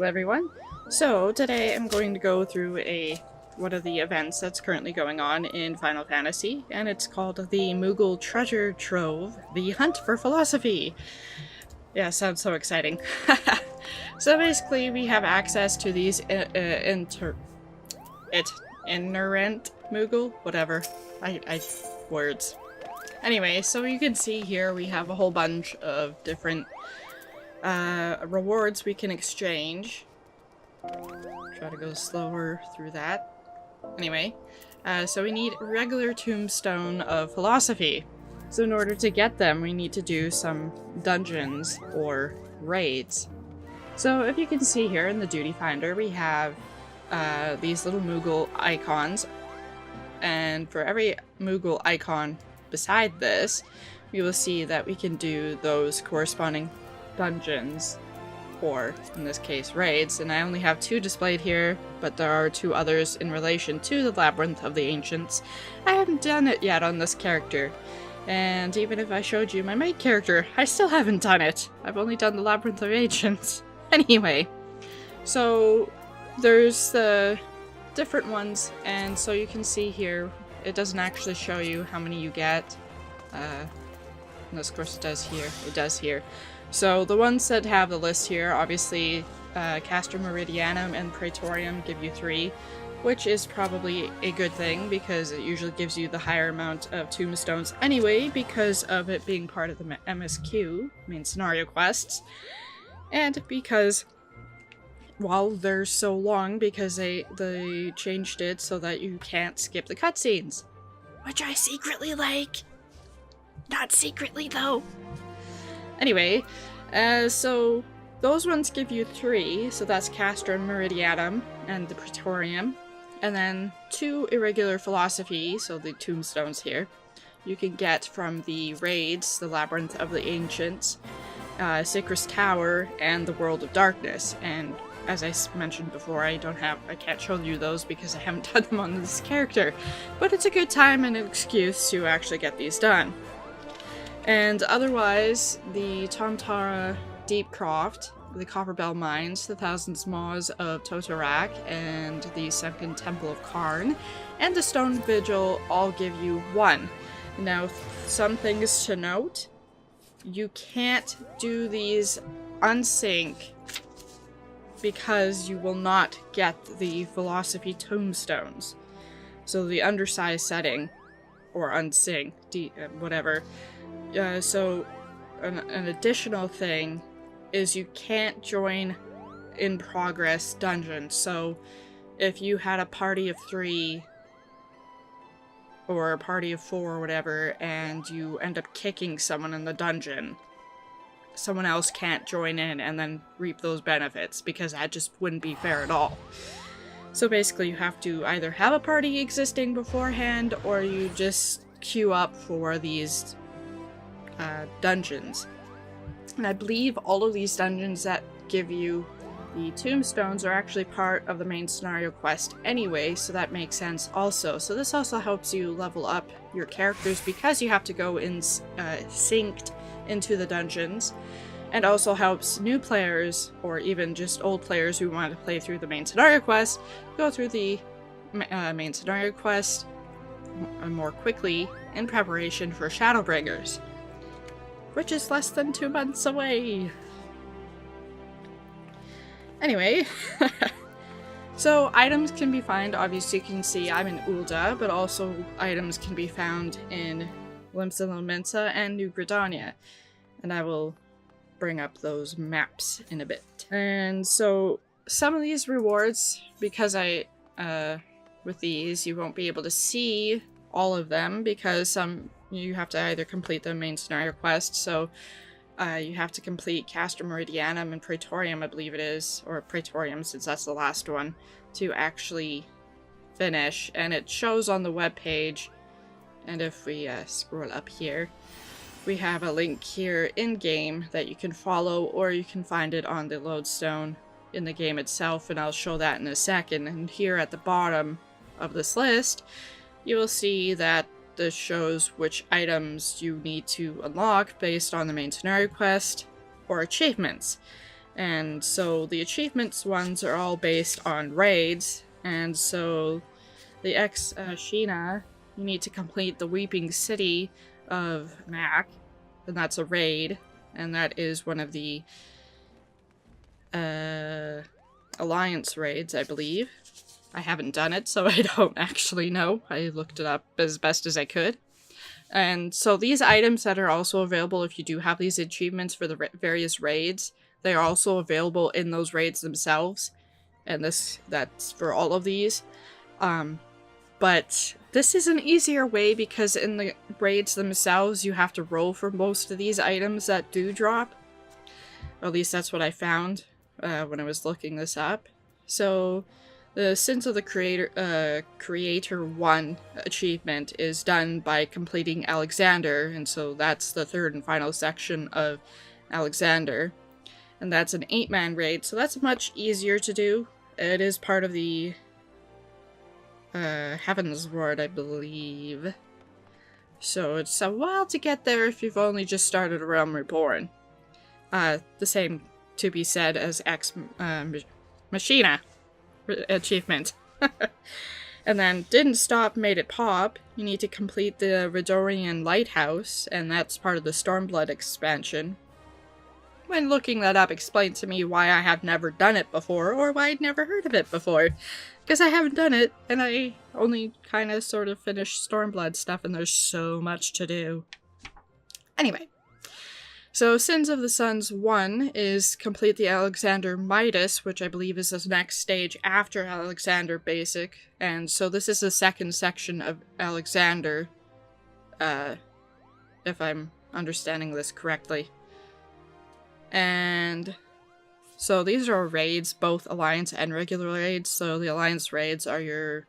Hello everyone. So today I'm going to go through one of the events that's currently going on in Final Fantasy, and it's called the Moogle Treasure Trove, the Hunt for Philosophy. Yeah, sounds so exciting. So basically we have access to these inerrant Moogle, whatever. Words. Anyway, so you can see here we have a whole bunch of different rewards we can exchange. Try to go slower through that. Anyway, so we need Irregular Tomestone of Philosophy. So in order to get them, we need to do some dungeons or raids. So if you can see here in the Duty Finder, we have these little Moogle icons. And for every Moogle icon beside this, we will see that we can do those corresponding dungeons, or in this case raids, and I only have 2 displayed here, but there are 2 others in relation to the Labyrinth of the Ancients. I haven't done it yet on this character, and even if I showed you my main character, I still haven't done it. I've only done the Labyrinth of Ancients. Anyway, so there's the different ones, and so you can see here, it doesn't actually show you how many you get. Unless of course it does here. It does here. So the ones that have the list here, obviously Castrum Meridianum and Praetorium give you 3, which is probably a good thing because it usually gives you the higher amount of tombstones anyway because of it being part of the MSQ, main scenario quests, and because, well, they're so long because they changed it so that you can't skip the cutscenes, which I secretly like. Not secretly though. Anyway, so those ones give you 3, so that's Castrum Meridianum and the Praetorium, and then 2 Irregular Philosophy, so the tombstones here, you can get from the raids, the Labyrinth of the Ancients, Sacris Tower, and the World of Darkness. And as I mentioned before, I can't show you those because I haven't done them on this character, but it's a good time and an excuse to actually get these done. And otherwise, the Tantara Deepcroft, the Copperbell Mines, the Thousand Maws of Totorak, and the Sunken Temple of Karn, and the Stone Vigil all give you 1. Now, some things to note. You can't do these unsync because you will not get the Philosophy Tombstones. So the undersize setting, or unsync, whatever. So an additional thing is you can't join in progress dungeons. So if you had a party of 3 or a party of 4 or whatever and you end up kicking someone in the dungeon, someone else can't join in and then reap those benefits because that just wouldn't be fair at all. So basically you have to either have a party existing beforehand or you just queue up for these dungeons. And I believe all of these dungeons that give you the tombstones are actually part of the main scenario quest anyway, so that makes sense also. So this also helps you level up your characters because you have to go in synced into the dungeons, and also helps new players or even just old players who want to play through the main scenario quest go through the main scenario quest more quickly in preparation for Shadowbringers, which is less than 2 months away. Anyway, so items can be found, obviously you can see I'm in Ul'dah, but also items can be found in Limsa Lominsa and New Gridania, and I will bring up those maps in a bit. And so some of these rewards, because with these you won't be able to see all of them because some you have to either complete the main scenario quest, so you have to complete Castrum Meridianum and Praetorium, I believe it is, or Praetorium since that's the last one, to actually finish, and it shows on the web page. And if we scroll up here, we have a link here in-game that you can follow, or you can find it on the lodestone in the game itself, and I'll show that in a second. And here at the bottom of this list, you will see that this shows which items you need to unlock based on the main scenario quest or achievements. And so the achievements ones are all based on raids, and so the Sheena, you need to complete the Weeping City of Mac, and that's a raid, and that is one of the Alliance raids, I believe. I haven't done it, so I don't actually know. I looked it up as best as I could. And so these items that are also available if you do have these achievements for the various raids, they are also available in those raids themselves. And that's for all of these. But this is an easier way because in the raids themselves, you have to roll for most of these items that do drop. Or at least that's what I found when I was looking this up. So the Sins of the Creator 1 achievement is done by completing Alexander, and so that's the third and final section of Alexander. And that's an 8-man raid, so that's much easier to do. It is part of the Heaven's Ward, I believe. So it's a while to get there if you've only just started A Realm Reborn. The same to be said as Machina achievement. And then Didn't Stop, Made It Pop. You need to complete the Redorian Lighthouse, and that's part of the Stormblood expansion. When looking that up, explained to me why I have never done it before, or why I'd never heard of it before. Because I haven't done it, and I only kind of sort of finished Stormblood stuff, and there's so much to do. Anyway. So Sins of the Suns 1 is complete the Alexander Midas, which I believe is the next stage after Alexander Basic. And so this is the second section of Alexander, if I'm understanding this correctly. And so these are raids, both Alliance and regular raids. So the Alliance raids are your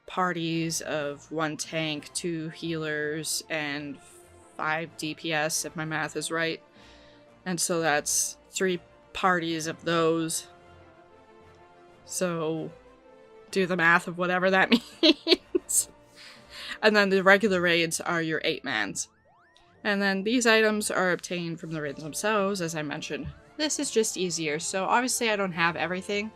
parties of 1 tank, 2 healers, and 5 DPS, if my math is right. And so that's 3 parties of those. So do the math of whatever that means. And then the regular raids are your 8-mans. And then these items are obtained from the raids themselves, as I mentioned. This is just easier, so obviously I don't have everything.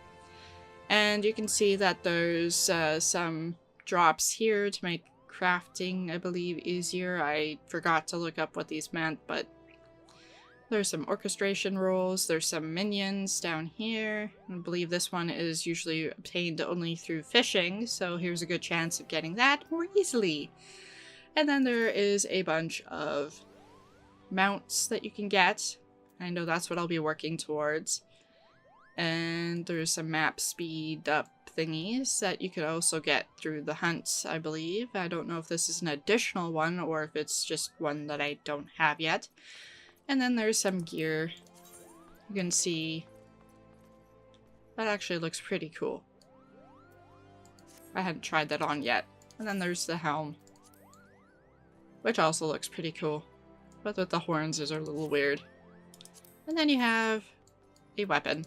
And you can see that there's some drops here to make crafting, I believe, easier. I forgot to look up what these meant, but there's some orchestration rolls, there's some minions down here. I believe this one is usually obtained only through fishing, so here's a good chance of getting that more easily. And then there is a bunch of mounts that you can get. I know that's what I'll be working towards. And there's some map speed up thingies that you could also get through the hunts, I believe. I don't know if this is an additional one or if it's just one that I don't have yet. And then there's some gear. You can see that actually looks pretty cool. I hadn't tried that on yet. And then there's the helm, which also looks pretty cool, but with the horns is a little weird. And then you have a weapon.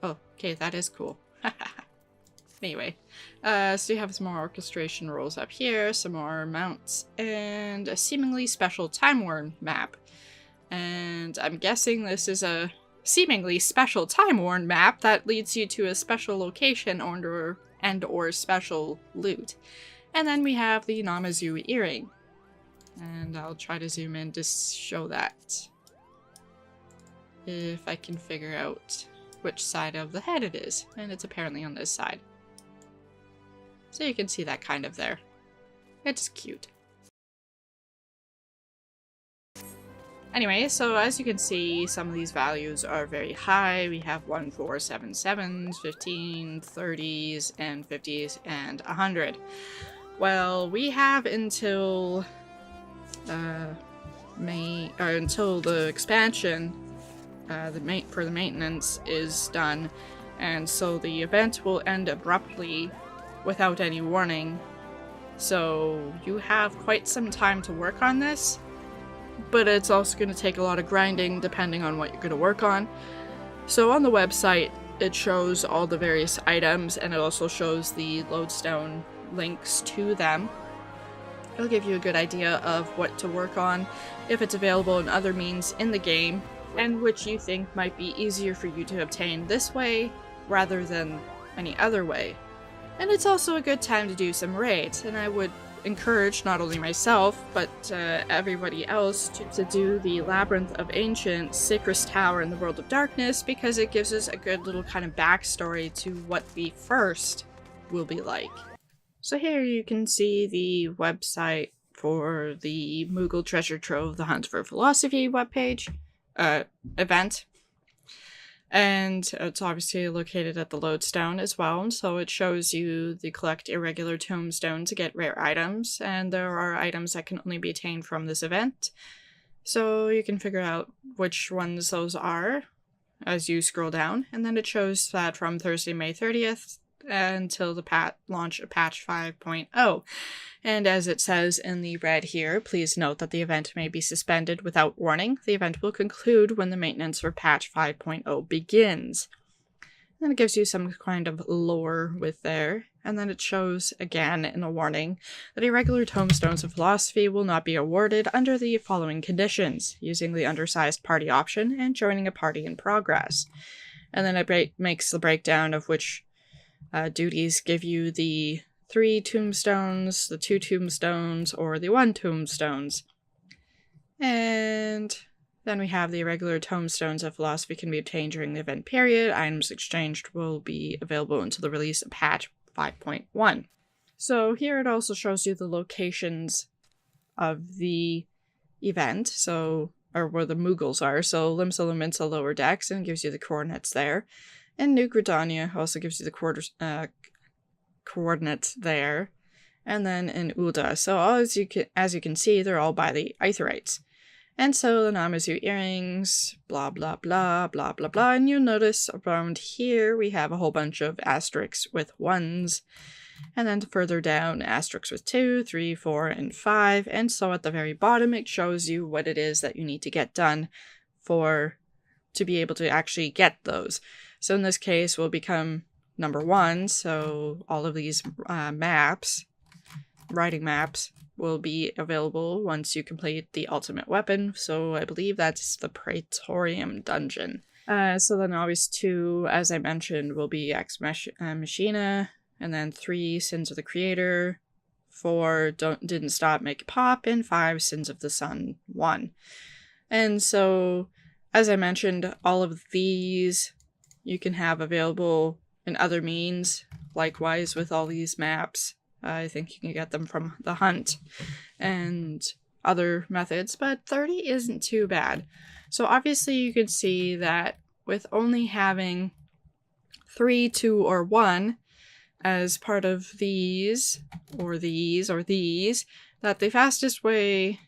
Oh, okay, that is cool. Anyway, so you have some more orchestration rolls up here, some more mounts, and a seemingly special Time Worn map. And I'm guessing this is a seemingly special Time Worn map that leads you to a special location or special loot. And then we have the Namazu earring. And I'll try to zoom in to show that. If I can figure out which side of the head it is. And it's apparently on this side. So you can see that kind of there. It's cute. Anyway, so as you can see, some of these values are very high. We have 1477s, 15, 30s, and 50s, and 100. Well, we have until until the expansion for the maintenance is done, and so the event will end abruptly without any warning. So you have quite some time to work on this, but it's also going to take a lot of grinding depending on what you're going to work on. So on the website it shows all the various items, and it also shows the lodestone links to them. It'll give you a good idea of what to work on, if it's available in other means in the game, and which you think might be easier for you to obtain this way rather than any other way. And it's also a good time to do some raids, and I would encourage not only myself, but everybody else to do the Labyrinth of Ancient, Sacrus Tower in the World of Darkness, because it gives us a good little kind of backstory to what the first will be like. So here you can see the website for the Moogle Treasure Trove, the Hunt for Philosophy webpage, event. And it's obviously located at the Lodestone as well, so it shows you the collect Irregular Tomestone to get rare items, and there are items that can only be attained from this event. So you can figure out which ones those are as you scroll down, and then it shows that from Thursday, May 30th until the launch of patch 5.0. And as it says in the red here, please note that the event may be suspended without warning. The event will conclude when the maintenance for patch 5.0 begins. And then it gives you some kind of lore with there. And then it shows again in a warning that Irregular Tomestones of Philosophy will not be awarded under the following conditions: using the undersized party option and joining a party in progress. And then it makes the breakdown of which duties give you the 3 tombstones, the 2 tombstones, or the 1 tombstones. And then we have the Irregular Tomestones of Philosophy can be obtained during the event period. Items exchanged will be available until the release of patch 5.1. So here it also shows you the locations of the event, or where the Moogles are. So Limsa Lominsa Lower Decks, and gives you the coordinates there. And New Gridania also gives you the coordinates there. And then in Ulda. So as you can see, they're all by the Aetherites. And so the Namazu earrings, blah blah blah, blah blah blah. And you'll notice around here we have a whole bunch of asterisks with 1s. And then further down, asterisks with 2, 3, 4, and 5. And so at the very bottom, it shows you what it is that you need to get done to be able to actually get those. So in this case, we'll become number 1. So all of these writing maps, will be available once you complete the ultimate weapon. So I believe that's the Praetorium dungeon. So then always 2, as I mentioned, will be Ex Machina, and then 3, Sins of the Creator, 4, Didn't Stop, Make It Pop, and 5, Sins of the Sun 1. And so, as I mentioned, all of these you can have available in other means. Likewise with all these maps. I think you can get them from the hunt and other methods, but 30 isn't too bad. So obviously you can see that with only having 3, 2, or 1 as part of these, or these, or these, that the fastest way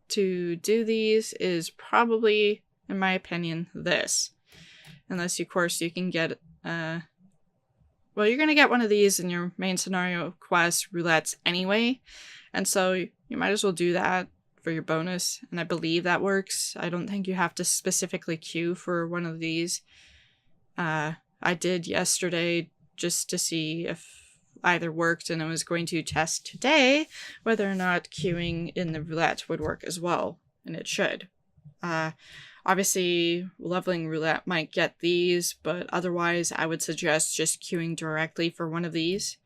to do these is probably, in my opinion, this. Unless, of course, you can get, well, you're going to get one of these in your main scenario quest roulettes anyway, and so you might as well do that for your bonus, and I believe that works. I don't think you have to specifically queue for one of these. I did yesterday just to see if either worked, and I was going to test today whether or not queuing in the roulette would work as well, and it should. Obviously, leveling roulette might get these, but otherwise I would suggest just queuing directly for one of these.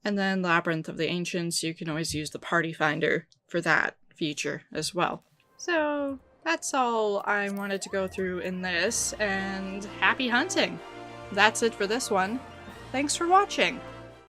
And then Labyrinth of the Ancients, you can always use the Party Finder for that feature as well. So that's all I wanted to go through in this, and happy hunting! That's it for this one. Thanks for watching!